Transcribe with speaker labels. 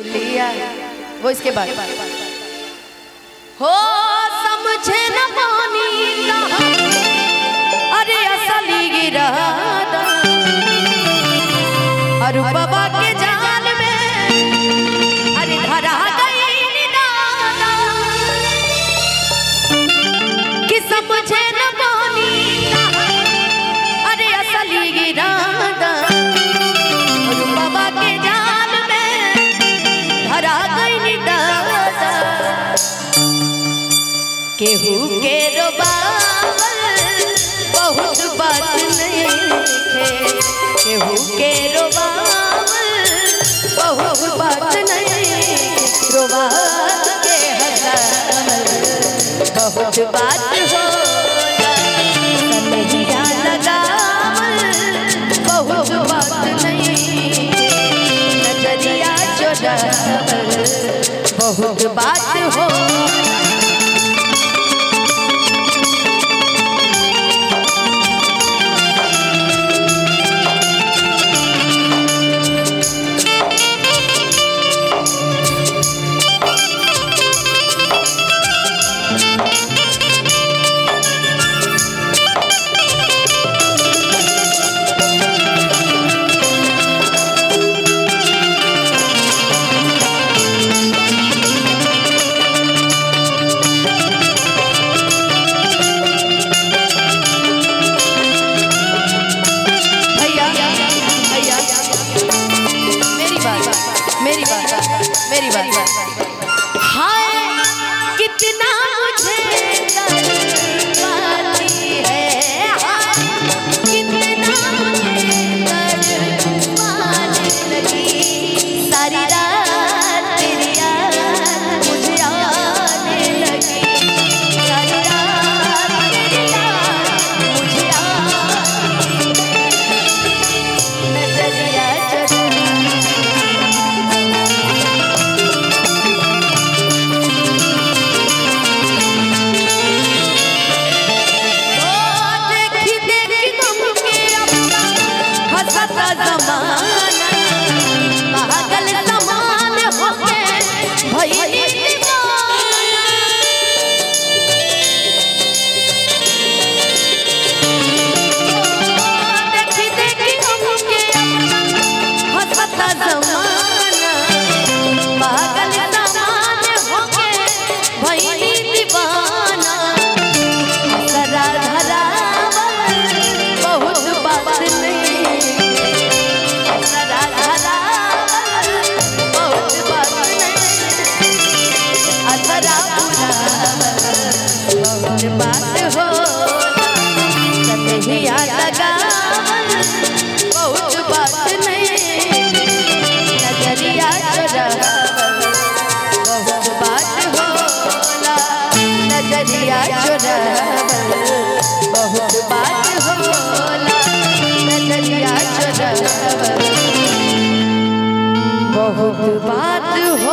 Speaker 1: लिया वो इसके बाद हो समझे न पानी अरे असली गिरा अरु बाबा के जाल में अरे धरा गई दादा कि समझे न पानी अरे असली गिरा अरु बाबा के जाल में धरा गई दादा केहू के रोबावल बहुत बात नहीं है केहू के रोबावल बहुत बात नहीं रोबात के हसावल बहुत बात हो कन्हैया लगावल बहुत बात नहीं नजरिया चोरावल बहुत बात हो मेरी बात हाय कितना मुझे तड़पाती है हाय कितना मुझे तड़पाने लगी सारी रात तेरी याद मुझे आने लगी सारी रात तेरी याद मुझे आने नजरिया बात हो कन्हैया लगावल बहुत बात नहीं नजरिया चोरावल बहुत बात होला नजरिया चोरावल बहुत बात होला नजरिया चोरावल बहुत बात हो